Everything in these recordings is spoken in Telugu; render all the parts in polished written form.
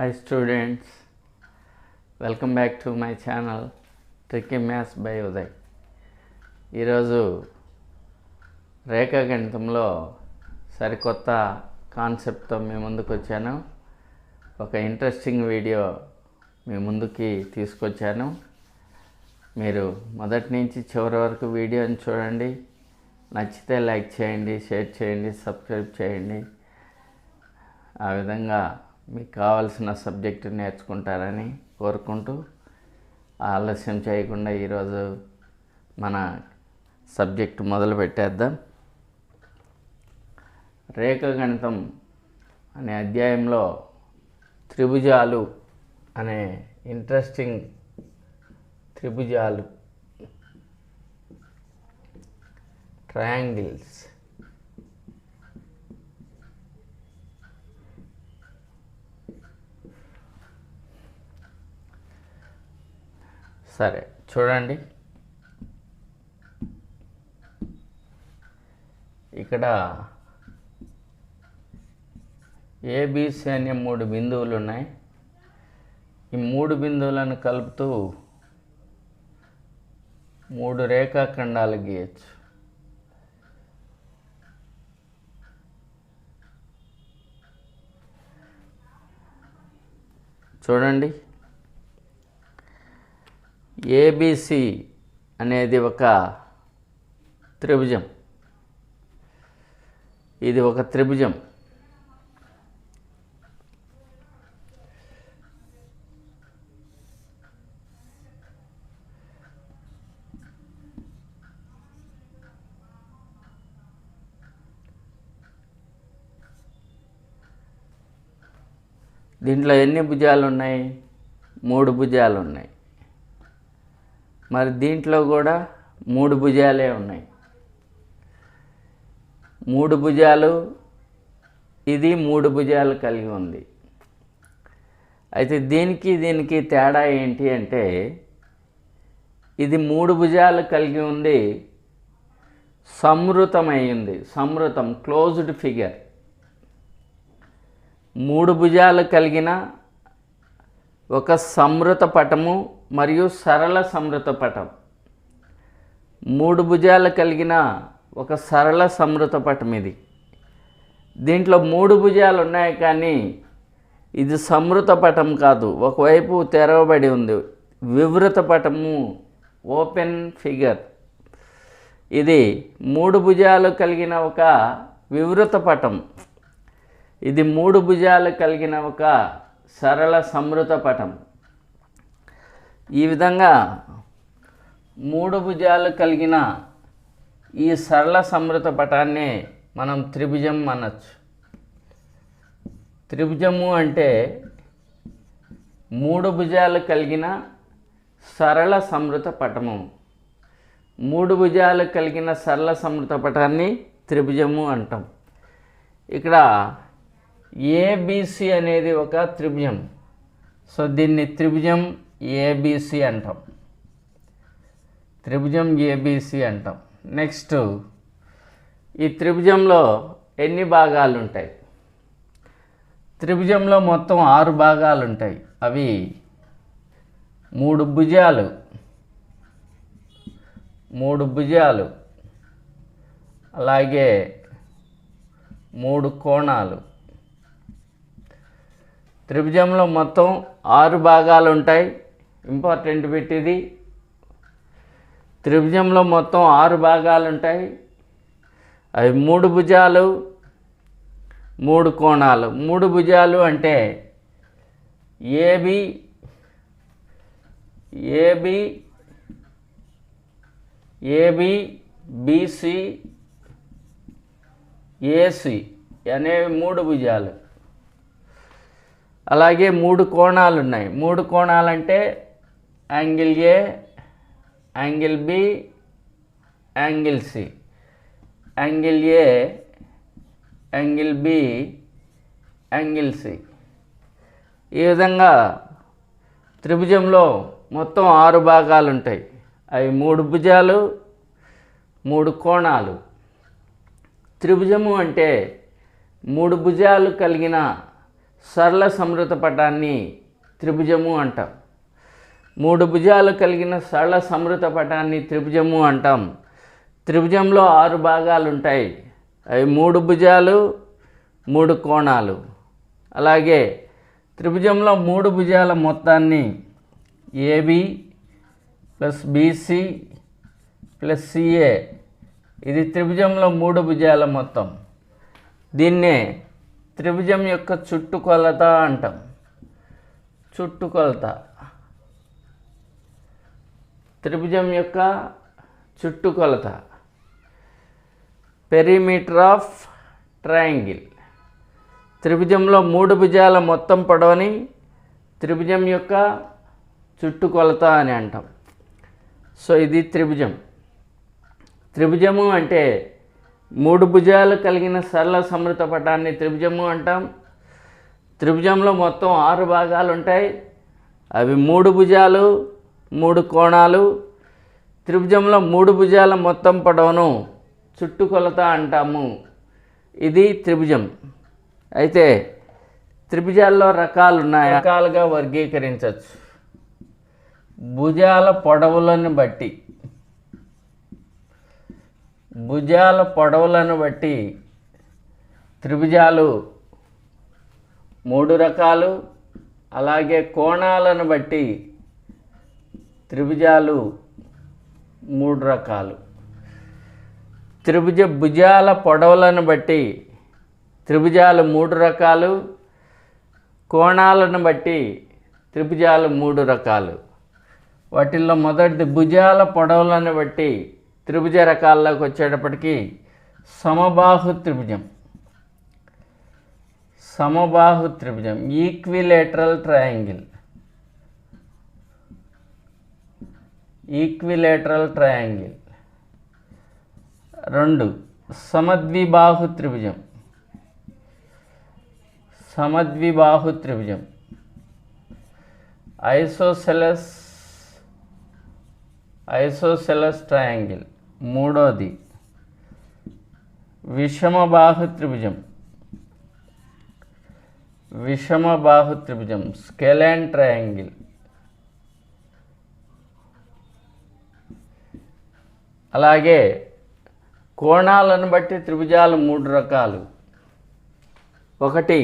Hi students, welcome back to my channel Tricky Maths by Uday. ఈరోజు రేఖాగణితంలో సరికొత్త కాన్సెప్ట్తో మీ ముందుకు వచ్చాను. ఒక ఇంట్రెస్టింగ్ వీడియో మీ ముందుకి తీసుకొచ్చాను. మీరు మొదటి నుంచి చివరి వరకు వీడియోని చూడండి. నచ్చితే లైక్ చేయండి, షేర్ చేయండి, సబ్స్క్రైబ్ చేయండి. ఆ విధంగా మీకు కావాల్సిన సబ్జెక్టు నేర్చుకుంటారని కోరుకుంటూ ఆలస్యం చేయకుండా ఈరోజు మన సబ్జెక్టు మొదలు పెట్టేద్దాం. రేఖాగణితం అనే అధ్యాయంలో త్రిభుజాలు అనే ఇంట్రెస్టింగ్ త్రిభుజాలు ట్రయాంగిల్స్ సరే చూడండి, ఇక్కడ ఏబిసి అనే 3 బిందువులు ఉన్నాయి. ఈ 3 బిందువులను కలుపుతూ 3 రేఖాఖండాలు గీయచ్చు. చూడండి, ఏబిసి అనేది ఒక త్రిభుజం. ఇది ఒక త్రిభుజం. దీంట్లో ఎన్ని భుజాలు ఉన్నాయి? 3 భుజాలు ఉన్నాయి. మరి దీంట్లో కూడా 3 భుజాలే ఉన్నాయి. 3 భుజాలు, ఇది 3 భుజాలు కలిగి ఉంది. అయితే దీనికి తేడా ఏంటి అంటే, ఇది 3 భుజాలు కలిగి ఉంది, సంవృతమైంది. సంవృతం క్లోజ్డ్ ఫిగర్. 3 భుజాలు కలిగిన ఒక సంవృత పటము మరియు సరళ సంవృత పటం. 3 భుజాలు కలిగిన ఒక సరళ సంవృత పటం ఇది. దీంట్లో 3 భుజాలు ఉన్నాయి, కానీ ఇది సంవృత పటం కాదు. ఒకవైపు తెరవబడి ఉంది, వివృత పటము, ఓపెన్ ఫిగర్. ఇది 3 భుజాలు కలిగిన ఒక వివృత పటం. ఇది 3 భుజాలు కలిగిన ఒక సరళ సంవృత పటం. ఈ విధంగా 3 భుజాలు కలిగిన ఈ సరళ సంవృత పటాన్ని మనం త్రిభుజం అనొచ్చు. త్రిభుజము అంటే 3 భుజాలు కలిగిన సరళ సంవృత పటము. 3 భుజాలు కలిగిన సరళ సంవృత పటాన్ని త్రిభుజము అంటాం. ఇక్కడ ఏబిసి అనేది ఒక త్రిభుజం. సో దీన్ని త్రిభుజం ఏబిసి అంటాం. త్రిభుజం ఏబిసి అంటాం. నెక్స్ట్, ఈ త్రిభుజంలో ఎన్ని భాగాలు ఉంటాయి? త్రిభుజంలో మొత్తం 6 భాగాలు ఉంటాయి. అవి 3 భుజాలు, 3 భుజాలు, అలాగే 3 కోణాలు. త్రిభుజంలో మొత్తం 6 భాగాలు ఉంటాయి. ఇంపార్టెంట్ బిట్ ఇది. త్రిభుజంలో మొత్తం 6 భాగాలు ఉంటాయి. అవి 3 భుజాలు, 3 కోణాలు. 3 భుజాలు అంటే ఏబి, బిసి, ఏసి అనేవి 3 భుజాలు. అలాగే 3 కోణాలు ఉన్నాయి. 3 కోణాలు అంటే angle A, angle B, angle C. Angle A, angle B, angle C. ఈ విధంగా త్రిభుజంలో మొత్తం 6 భాగాలు ఉంటాయి. అవి 3 భుజాలు, 3 కోణాలు. త్రిభుజము అంటే 3 భుజాలు కలిగిన సరళ సమృత పటాన్ని త్రిభుజము అంటాం. 3 భుజాలు కలిగిన సరళ సమృత పటాన్ని త్రిభుజము అంటాం. త్రిభుజంలో 6 భాగాలు ఉంటాయి. అవి 3 భుజాలు 3 కోణాలు. అలాగే త్రిభుజంలో 3 భుజాల మొత్తాన్ని AB plus BC plus CA, ఇది త్రిభుజంలో 3 భుజాల మొత్తం. దీన్నే త్రిభుజం యొక్క చుట్టుకొలత అంటాం. చుట్టుకొలత, త్రిభుజం యొక్క చుట్టుకొలత, పెరిమీటర్ ఆఫ్ ట్రయాంగిల్. త్రిభుజంలో 3 భుజాల మొత్తం పొడవుని త్రిభుజం యొక్క చుట్టుకొలత అని అంటాం. సో ఇది త్రిభుజం. త్రిభుజము అంటే 3 భుజాలు కలిగిన సరళ సమృత పటాన్ని త్రిభుజము అంటాం. త్రిభుజంలో మొత్తం 6 భాగాలు ఉంటాయి. అవి 3 భుజాలు 3 కోణాలు. త్రిభుజంలో 3 భుజాల మొత్తం పొడవును చుట్టుకొలత అంటాము. ఇది త్రిభుజం. అయితే త్రిభుజాల్లో రకాలు ఉన్నాయి. రకాలుగా వర్గీకరించవచ్చు. భుజాల పొడవులను బట్టి, భుజాల పొడవులను బట్టి త్రిభుజాలు 3 రకాలు. అలాగే కోణాలను బట్టి త్రిభుజాలు 3 రకాలు. భుజాల పొడవులను బట్టి త్రిభుజాలు 3 రకాలు. కోణాలను బట్టి త్రిభుజాలు 3 రకాలు. వాటిల్లో మొదటిది భుజాల పొడవులను బట్టి త్రిభుజ రకాల్లోకి వచ్చేటప్పటికి సమబాహు త్రిభుజం. సమబాహు త్రిభుజం, ఈక్విలేటరల్ ట్రయాంగిల్. Equilateral triangle. 2 సమద్విబాహు త్రిభుజం. సమద్విబాహు త్రిభుజం, ఐసోసెలస్ ట్రయాంగిల్. 3వది విషమబాహు త్రిభుజం. విషమబాహు త్రిభుజం, స్కెలాన్ ట్రయాంగిల్. అలాగే కోణాలను బట్టి త్రిభుజాలు 3 రకాలు. 1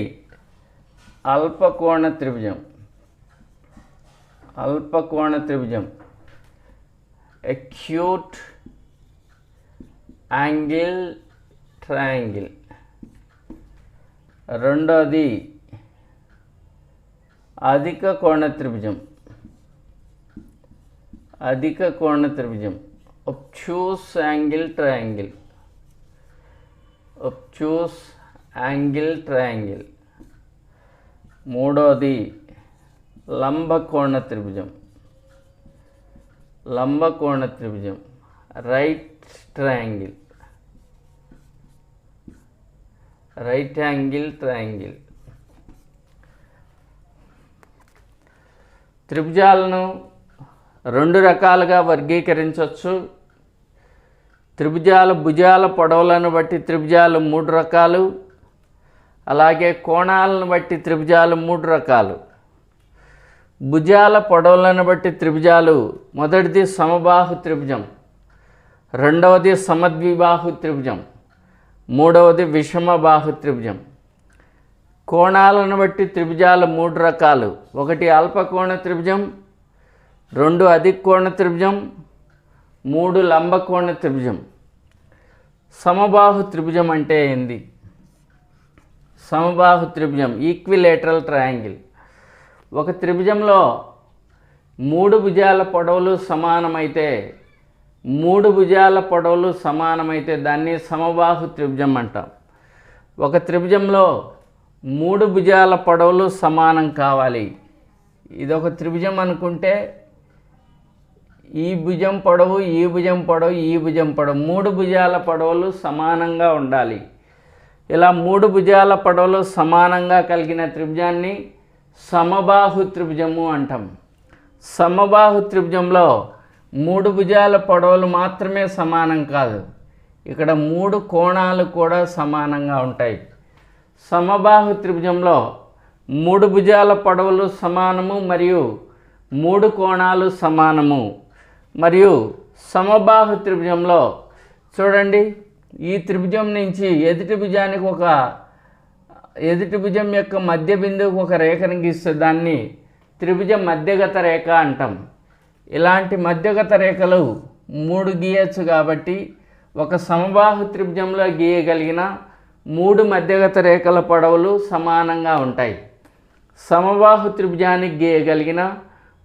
అల్పకోణ త్రిభుజం. అల్పకోణ త్రిభుజం, అక్యూట్ యాంగిల్ ట్రయాంగిల్. 2వది అధిక కోణ త్రిభుజం. అధిక కోణ త్రిభుజం, obtuse angle triangle. Obtuse angle triangle. 3వది లంబకోణ త్రిభుజం. లంబకోణ త్రిభుజం, right triangle. Right angle triangle. త్రిభుజాలను 2 రకాలుగా వర్గీకరించవచ్చు. భుజాల పొడవులను బట్టి త్రిభుజాలు 3 రకాలు. అలాగే కోణాలను బట్టి త్రిభుజాలు 3 రకాలు. భుజాల పొడవులను బట్టి త్రిభుజాలు, మొదటిది సమబాహు త్రిభుజం, 2వది సమద్విబాహు త్రిభుజం, 3వది విషమబాహు త్రిభుజం. కోణాలను బట్టి త్రిభుజాలు 3 రకాలు. 1 అల్పకోణ త్రిభుజం, 2 అధిక కోణ త్రిభుజం, 3 లంబకోణ త్రిభుజం. సమబాహు త్రిభుజం అంటే ఏంది? సమబాహు త్రిభుజం, ఈక్విలేటరల్ ట్రయాంగిల్. ఒక త్రిభుజంలో 3 భుజాల పొడవులు సమానమైతే, 3 భుజాల పొడవులు సమానమైతే దాన్ని సమబాహు త్రిభుజం అంటాం. ఒక త్రిభుజంలో 3 భుజాల పొడవులు సమానం కావాలి. ఇదొక త్రిభుజం అనుకుంటే ఈ భుజం పొడవు, ఈ భుజం పొడవు, ఈ భుజం పొడవు, 3 భుజాల పొడవులు సమానంగా ఉండాలి. ఇలా 3 భుజాల పొడవులు సమానంగా కలిగిన త్రిభుజాన్ని సమబాహు త్రిభుజము అంటాం. సమబాహు త్రిభుజంలో 3 భుజాల పొడవులు మాత్రమే సమానం కాదు, ఇక్కడ 3 కోణాలు కూడా సమానంగా ఉంటాయి. సమబాహు త్రిభుజంలో 3 భుజాల పొడవులు సమానము మరియు 3 కోణాలు సమానము. మరియు సమబాహు త్రిభుజంలో చూడండి, ఈ త్రిభుజం నుంచి ఎదుటి భుజం యొక్క మధ్య బిందువుకు ఒక రేఖను గీస్తే దాన్ని త్రిభుజ మధ్యగత రేఖ అంటాం. ఇలాంటి మధ్యగత రేఖలు 3 గీయచ్చు కాబట్టి ఒక సమబాహు త్రిభుజంలో గీయగలిగిన 3 మధ్యగత రేఖల పొడవులు సమానంగా ఉంటాయి. సమబాహు త్రిభుజానికి గీయగలిగిన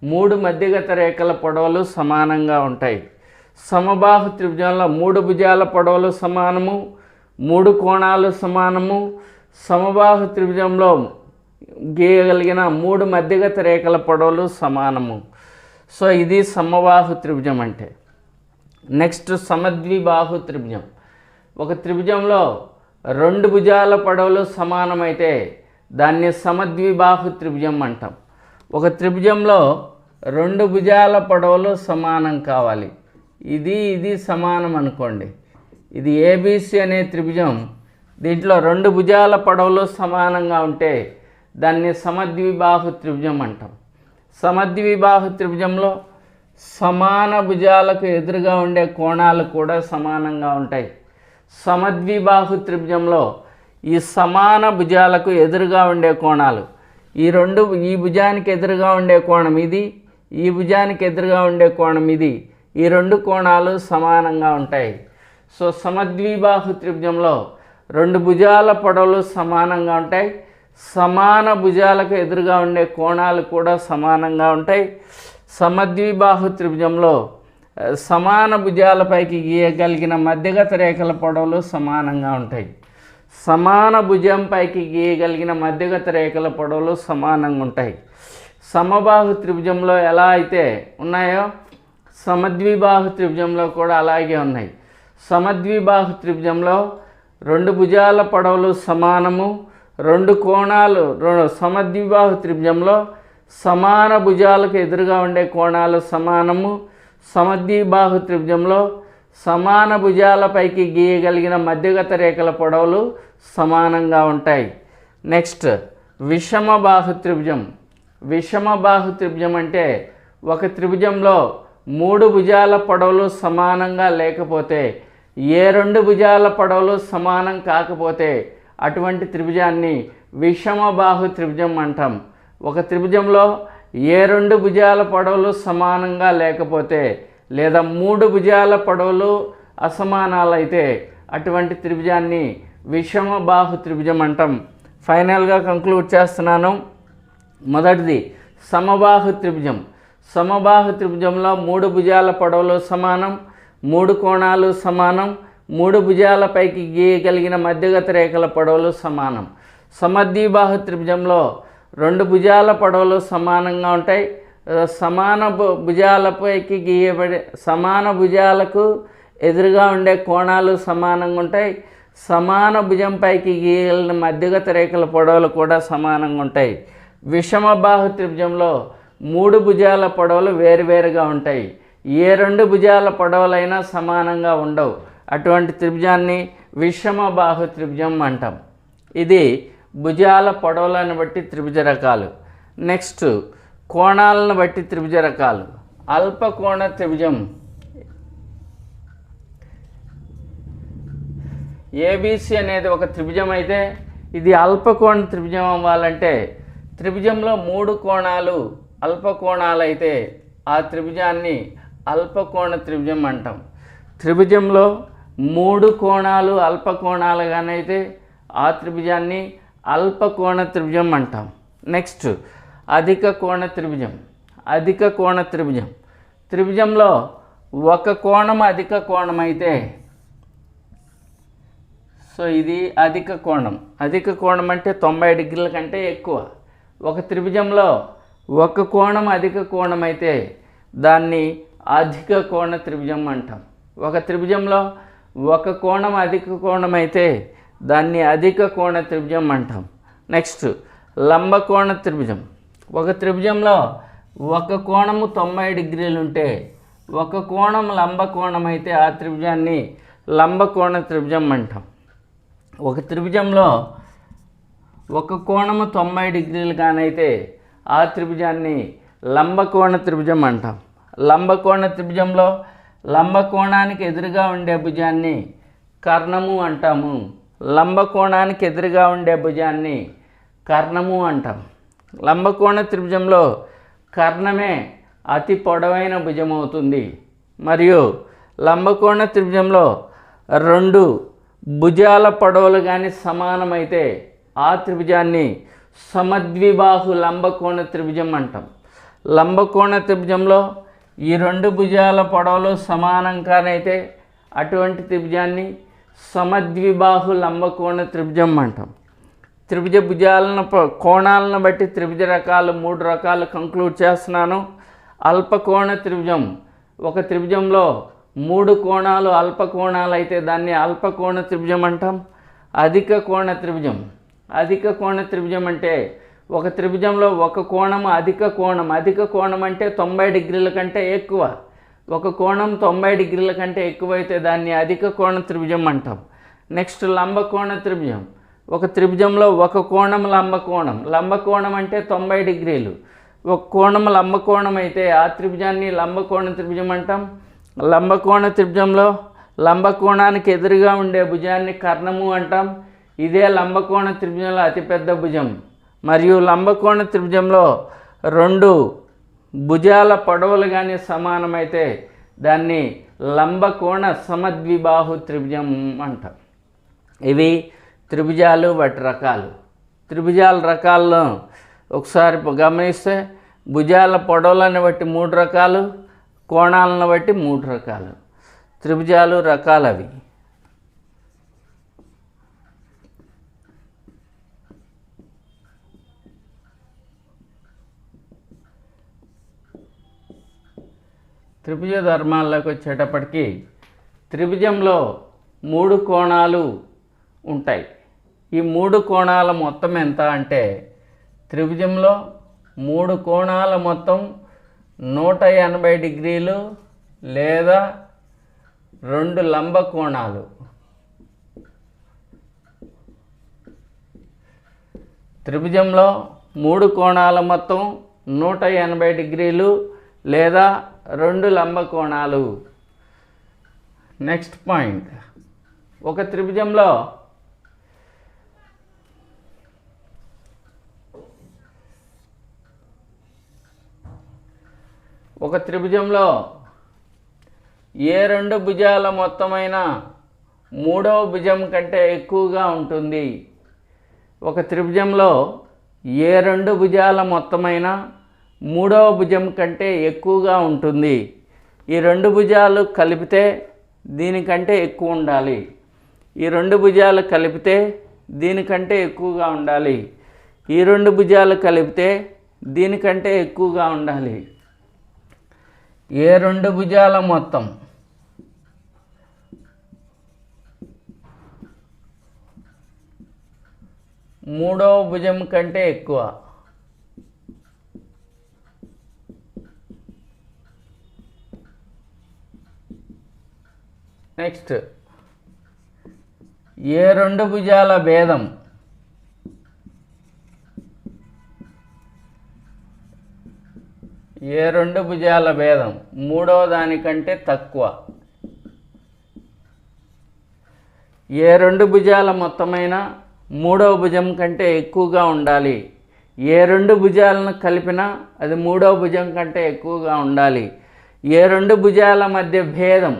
3 మధ్యగత రేఖల పొడవులు సమానంగా ఉంటాయి. సమబాహు త్రిభుజంలో 3 భుజాల పొడవులు సమానము, 3 కోణాలు సమానము. సమబాహు త్రిభుజంలో గీయగలిగిన 3 మధ్యగత రేఖల పొడవులు సమానము. సో ఇది సమబాహు త్రిభుజం అంటే. నెక్స్ట్ సమద్విబాహు త్రిభుజం. ఒక త్రిభుజంలో 2 భుజాల పొడవులు సమానమైతే దాన్ని సమద్విబాహు త్రిభుజం అంటాం. ఒక త్రిభుజంలో 2 భుజాల పొడవులు సమానం కావాలి. ఇది సమానం అనుకోండి. ఇది ఏబిసి అనే త్రిభుజం. దీంట్లో 2 భుజాల పొడవులు సమానంగా ఉంటే దాన్ని సమద్విబాహు త్రిభుజం అంటాం. సమద్విబాహు త్రిభుజంలో సమాన భుజాలకు ఎదురుగా ఉండే కోణాలు కూడా సమానంగా ఉంటాయి. సమద్విబాహు త్రిభుజంలో ఈ సమాన భుజాలకు ఎదురుగా ఉండే కోణాలు ఈ భుజానికి ఎదురుగా ఉండే కోణం ఇది, ఈ భుజానికి ఎదురుగా ఉండే కోణం ఇది. ఈ 2 కోణాలు సమానంగా ఉంటాయి. సో సమద్విబాహు త్రిభుజంలో 2 భుజాల పొడవులు సమానంగా ఉంటాయి. సమాన భుజాలకు ఎదురుగా ఉండే కోణాలు కూడా సమానంగా ఉంటాయి. సమద్విబాహు త్రిభుజంలో సమాన భుజాలపైకి గీయగలిగిన మధ్యగత రేఖల పొడవులు సమానంగా ఉంటాయి. సమాన భుజంపైకి గీయగలిగిన మధ్యగత రేఖల పొడవులు సమానంగా ఉంటాయి. సమబాహు త్రిభుజంలో ఎలా అయితే ఉన్నాయో సమద్విబాహు త్రిభుజంలో కూడా అలాగే ఉన్నాయి. సమద్విబాహు త్రిభుజంలో 2 భుజాల పొడవులు సమానము, 2 కోణాలు. సమద్విబాహు త్రిభుజంలో సమాన భుజాలకు ఎదురుగా ఉండే కోణాలు సమానము. సమద్విబాహు త్రిభుజంలో సమాన భుజాలపైకి గీయగలిగిన మధ్యగత రేఖల పొడవులు సమానంగా ఉంటాయి. నెక్స్ట్ విషమబాహు త్రిభుజం. విషమబాహు త్రిభుజం అంటే ఒక త్రిభుజంలో 3 భుజాల పొడవులు సమానంగా లేకపోతే, ఏ 2 భుజాల పొడవులు సమానం కాకపోతే అటువంటి త్రిభుజాన్ని విషమబాహు త్రిభుజం అంటాం. ఒక త్రిభుజంలో ఏ 2 భుజాల పొడవులు సమానంగా లేకపోతే లేదా 3 భుజాల పొడవులు అసమానాలైతే అటువంటి త్రిభుజాన్ని విషమబాహు త్రిభుజం అంటాం. ఫైనల్గా కంక్లూడ్ చేస్తున్నాను. మొదటిది సమబాహు త్రిభుజం. సమబాహు త్రిభుజంలో 3 భుజాల పొడవులు సమానం, 3 కోణాలు సమానం, 3 భుజాలపైకి గీయగలిగిన మధ్యగత రేఖల పొడవులు సమానం. సమద్విబాహు త్రిభుజంలో 2 భుజాల పొడవులు సమానంగా ఉంటాయి. భుజాలపైకి సమాన భుజాలకు ఎదురుగా ఉండే కోణాలు సమానంగా ఉంటాయి. సమాన భుజంపైకి గీయగలిగిన మధ్యగత రేఖల పొడవులు కూడా సమానంగా ఉంటాయి. విషమబాహు త్రిభుజంలో 3 భుజాల పొడవులు వేరువేరుగా ఉంటాయి. ఏ 2 భుజాల పొడవులైనా సమానంగా ఉండవు. అటువంటి త్రిభుజాన్ని విషమబాహు త్రిభుజం అంటాం. ఇది భుజాల పొడవులను బట్టి త్రిభుజ రకాలు. నెక్స్ట్ కోణాలను బట్టి త్రిభుజ రకాలు. అల్పకోణ త్రిభుజం. ఏబిసి అనేది ఒక త్రిభుజం అయితే ఇది అల్పకోణ త్రిభుజం అవ్వాలంటే త్రిభుజంలో 3 కోణాలు అల్పకోణాలు అయితే ఆ త్రిభుజాన్ని అల్పకోణ త్రిభుజం అంటాం. త్రిభుజంలో 3 కోణాలు అల్పకోణాలుగానైతే ఆ త్రిభుజాన్ని అల్పకోణ త్రిభుజం అంటాం. నెక్స్ట్ అధిక కోణ త్రిభుజం. అధిక కోణ త్రిభుజం. త్రిభుజంలో 1 కోణం అధిక కోణం అయితే, సో ఇది అధిక కోణం. అధిక కోణం అంటే 90 డిగ్రీల కంటే ఎక్కువ. ఒక త్రిభుజంలో 1 కోణం అధిక కోణం అయితే దాన్ని అధిక కోణ త్రిభుజం అంటాం. ఒక త్రిభుజంలో 1 కోణం అధిక కోణం అయితే దాన్ని అధిక కోణ త్రిభుజం అంటాం. నెక్స్ట్ లంబకోణ త్రిభుజం. ఒక త్రిభుజంలో 1 కోణము 90 డిగ్రీలు ఉంటే 1 కోణం లంబకోణం అయితే ఆ త్రిభుజాన్ని లంబకోణ త్రిభుజం అంటాం. ఒక త్రిభుజంలో ఒక కోణము 90 డిగ్రీలు కానైతే ఆ త్రిభుజాన్ని లంబకోణ త్రిభుజం అంటాం. లంబకోణ త్రిభుజంలో లంబకోణానికి ఎదురుగా ఉండే భుజాన్ని కర్ణము అంటాము. లంబకోణానికి ఎదురుగా ఉండే భుజాన్ని కర్ణము అంటాం. లంబకోణ త్రిభుజంలో కర్ణమే అతి పొడవైన భుజం అవుతుంది. మరియు లంబకోణ త్రిభుజంలో రెండు భుజాల పొడవులు కానీ సమానమైతే ఆ త్రిభుజాన్ని సమద్విబాహు లంబకోణ త్రిభుజం అంటాం. లంబకోణ త్రిభుజంలో ఈ రెండు భుజాల పొడవులు సమానం కానైతే అటువంటి త్రిభుజాన్ని సమద్విబాహు లంబకోణ త్రిభుజం అంటాం. త్రిభుజ భుజాలను కోణాలను బట్టి త్రిభుజ రకాలు 3 రకాలు కంక్లూడ్ చేస్తున్నాను. అల్పకోణ త్రిభుజం, ఒక త్రిభుజంలో 3 కోణాలు అల్పకోణాలు అయితే దాన్ని అల్పకోణ త్రిభుజం అంటాం. అధిక కోణ త్రిభుజం, అధిక కోణ త్రిభుజం అంటే ఒక త్రిభుజంలో ఒక కోణము అధిక కోణం, అధిక కోణం అంటే 90 డిగ్రీల కంటే ఎక్కువ. ఒక కోణం 90 డిగ్రీల కంటే ఎక్కువైతే దాన్ని అధిక కోణ త్రిభుజం అంటాం. నెక్స్ట్ లంబకోణ త్రిభుజం, ఒక త్రిభుజంలో ఒక కోణం లంబకోణం, లంబకోణం అంటే 90 డిగ్రీలు, ఒక కోణం లంబకోణం అయితే ఆ త్రిభుజాన్ని లంబకోణ త్రిభుజం అంటాం. లంబకోణ త్రిభుజంలో లంబకోణానికి ఎదురుగా ఉండే భుజాన్ని కర్ణము అంటాం. ఇదే లంబకోణ త్రిభుజంలో అతిపెద్ద భుజం. మరియు లంబకోణ త్రిభుజంలో రెండు భుజాల పొడవులు కానీ సమానమైతే దాన్ని లంబకోణ సమద్విబాహు త్రిభుజం అంటాం. ఇవి త్రిభుజాలు వాటి రకాలు. త్రిభుజాల రకాలను ఒకసారి గమనిస్తే భుజాల పొడవులను బట్టి 3 రకాలు, కోణాలను బట్టి 3 రకాలు త్రిభుజాలు రకాలు అవి. త్రిభుజ ధర్మాల్లోకి వచ్చేటప్పటికి త్రిభుజంలో 3 కోణాలు ఉంటాయి. ఈ 3 కోణాల మొత్తం ఎంత అంటే త్రిభుజంలో 3 కోణాల మొత్తం 180 డిగ్రీలు లేదా 2 లంబ కోణాలు. త్రిభుజంలో 3 కోణాల మొత్తం 180 డిగ్రీలు లేదా 2 లంబ కోణాలు. నెక్స్ట్ పాయింట్, ఒక త్రిభుజంలో ఏ 2 భుజాల మొత్తమైన మూడవ భుజం కంటే ఎక్కువగా ఉంటుంది. ఒక త్రిభుజంలో ఏ 2 భుజాల మొత్తమైన మూడవ భుజం కంటే ఎక్కువగా ఉంటుంది. ఈ 2 భుజాలు కలిపితే దీనికంటే ఎక్కువ ఉండాలి. ఈ 2 భుజాలు కలిపితే దీనికంటే ఎక్కువగా ఉండాలి. ఈ 2 భుజాలు కలిపితే దీనికంటే ఎక్కువగా ఉండాలి. ఏ 2 భుజాల మొత్తం మూడవ భుజం కంటే ఎక్కువ. నెక్స్ట్, ఏ 2 భుజాల భేదం మూడవ దానికంటే తక్కువ. ఏ 2 భుజాల మొత్తమైన మూడవ భుజం కంటే ఎక్కువగా ఉండాలి. ఏ 2 భుజాలను కలిపినా అది మూడవ భుజం కంటే ఎక్కువగా ఉండాలి. ఏ 2 భుజాల మధ్య భేదం,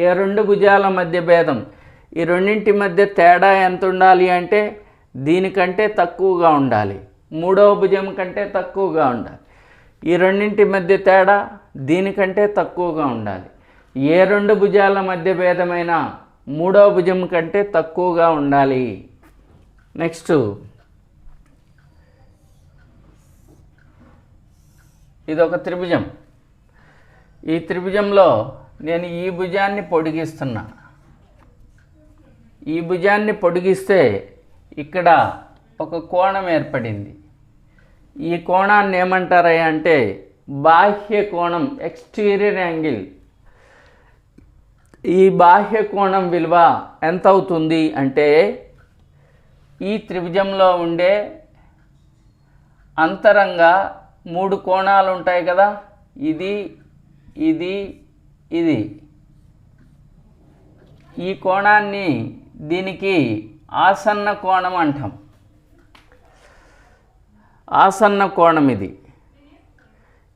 ఏ 2 భుజాల మధ్య భేదం, ఈ రెండింటి మధ్య తేడా ఎంత ఉండాలి అంటే దీనికంటే తక్కువగా ఉండాలి. మూడవ భుజం కంటే తక్కువగా ఉండాలి. ఈ రెండింటి మధ్య తేడా దీనికంటే తక్కువగా ఉండాలి. ఏ 2 భుజాల మధ్య భేదమైన మూడవ భుజం కంటే తక్కువగా ఉండాలి. నెక్స్ట్, ఇదొక త్రిభుజం. ఈ త్రిభుజంలో నేను ఈ భుజాన్ని పొడిగిస్తున్నా. ఈ భుజాన్ని పొడిగిస్తే ఇక్కడ ఒక కోణం ఏర్పడింది. ఈ కోణాన్ని ఏమంటారా అంటే బాహ్య కోణం, ఎక్స్టీరియర్ యాంగిల్. ఈ బాహ్య కోణం విలువ ఎంత అవుతుంది అంటే ఈ త్రిభుజంలో ఉండే అంతరంగా 3 కోణాలు ఉంటాయి కదా, ఇది ఇది ఇది. ఈ కోణాన్ని దీనికి ఆసన్న కోణం అంటాం. ఆసన్న కోణం ఇది.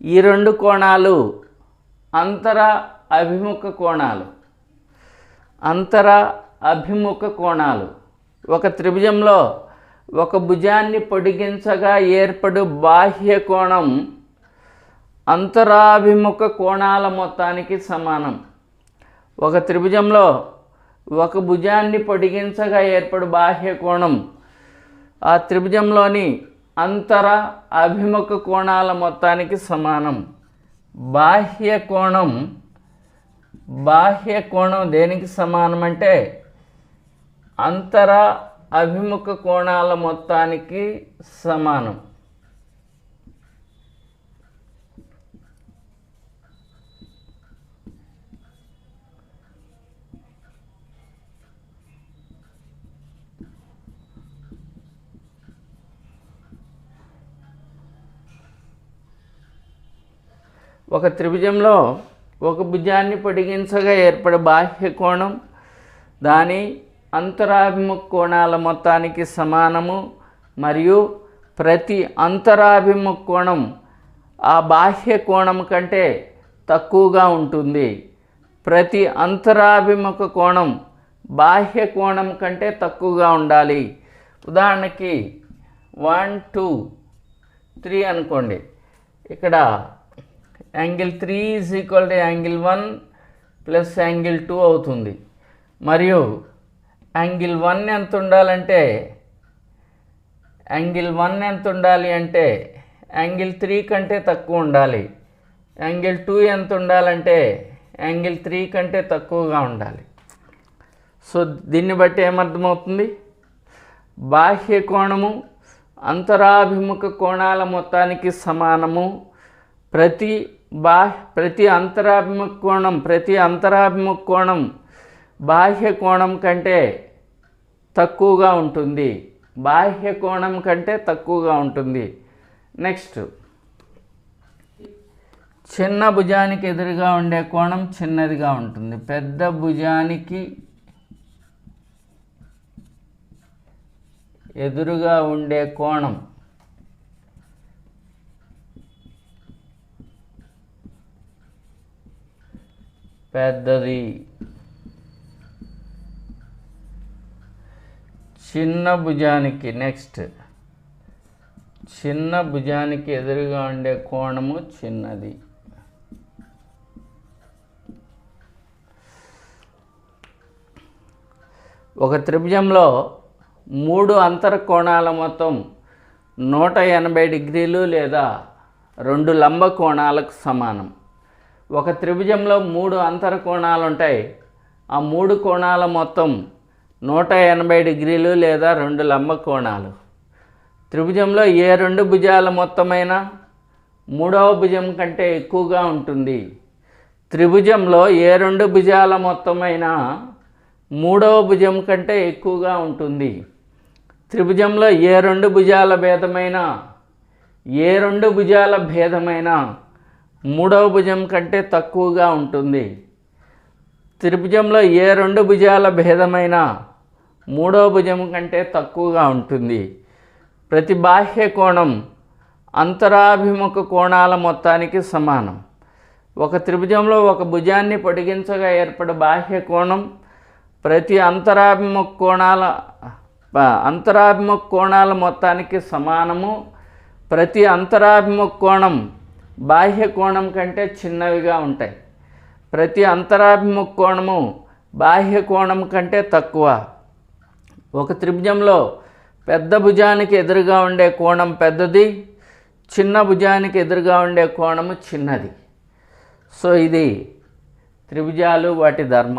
ఈ 2 కోణాలు అంతర అభిముఖ కోణాలు. అంతర అభిముఖ కోణాలు. ఒక త్రిభుజంలో ఒక భుజాన్ని పొడిగించగా ఏర్పడు బాహ్య కోణం అంతరాభిముఖ కోణాల మొత్తానికి సమానం. ఒక త్రిభుజంలో ఒక భుజాన్ని పొడిగించగా ఏర్పడు బాహ్య కోణం ఆ త్రిభుజంలోని అంతర అభిముఖ కోణాల మొత్తానికి సమానం. బాహ్య కోణం దేనికి సమానం అంటే అంతర అభిముఖ కోణాల మొత్తానికి సమానం. ఒక త్రిభుజంలో ఒక భుజాన్ని పొడిగించగా ఏర్పడే బాహ్య కోణం దాని అంతరాభిముఖ కోణాల మొత్తానికి సమానము. మరియు ప్రతి అంతరాభిముఖ కోణం ఆ బాహ్య కోణం కంటే తక్కువగా ఉంటుంది. ప్రతి అంతరాభిముఖ కోణం బాహ్య కోణం కంటే తక్కువగా ఉండాలి. ఉదాహరణకి 1 2 3 అనుకోండి. ఇక్కడ యాంగిల్ 3 = యాంగిల్ 1 + యాంగిల్ 2 అవుతుంది. మరియు యాంగిల్ 1 ఎంత ఉండాలి అంటే యాంగిల్ 3 కంటే తక్కువ ఉండాలి. యాంగిల్ 2 ఎంత ఉండాలంటే యాంగిల్ 3 కంటే తక్కువగా ఉండాలి. సో దీన్ని బట్టి ఏమర్థమవుతుంది? బాహ్య కోణము అంతరాభిముఖ కోణాల మొత్తానికి సమానము. ప్రతి అంతరాభిముఖ కోణం బాహ్య కోణం కంటే తక్కువగా ఉంటుంది. నెక్స్ట్, చిన్న భుజానికి ఎదురుగా ఉండే కోణం చిన్నదిగా ఉంటుంది. పెద్ద భుజానికి ఎదురుగా ఉండే కోణం పెద్దది. చిన్న భుజానికి ఎదురుగా ఉండే కోణము చిన్నది. ఒక త్రిభుజంలో 3 అంతర కోణాల మొత్తం 180 డిగ్రీలు లేదా 2 లంబ కోణాలకు సమానం. ఒక త్రిభుజంలో 3 అంతర కోణాలు ఉంటాయి. ఆ 3 కోణాల మొత్తం 180 డిగ్రీలు లేదా 2 లంబ కోణాలు. త్రిభుజంలో ఏ 2 భుజాల మొత్తమైనా 3వ భుజం కంటే ఎక్కువగా ఉంటుంది. త్రిభుజంలో ఏ 2 భుజాల మొత్తమైనా 3వ భుజం కంటే ఎక్కువగా ఉంటుంది. త్రిభుజంలో ఏ 2 భుజాల భేదమైనా 3వ భుజం కంటే తక్కువగా ఉంటుంది. త్రిభుజంలో ఏ 2 భుజాల భేదమైనా 3వ భుజం కంటే తక్కువగా ఉంటుంది. ప్రతి బాహ్య కోణం అంతరాభిముఖ కోణాల మొత్తానికి సమానం. ఒక త్రిభుజంలో ఒక భుజాన్ని పొడిగించగా ఏర్పడే బాహ్య కోణం ప్రతి అంతరాభిముఖ కోణాల మొత్తానికి సమానము. ప్రతి అంతరాభిముఖ కోణం బాహ్య కోణం కంటే చిన్నవిగా ఉంటాయి. ప్రతి అంతరాభిముఖ కోణము బాహ్య కోణం కంటే తక్కువ. ఒక త్రిభుజంలో పెద్ద భుజానికి ఎదురుగా ఉండే కోణం పెద్దది, చిన్న భుజానికి ఎదురుగా ఉండే కోణము చిన్నది. సో ఇది త్రిభుజాలు, వాటి ధర్మం.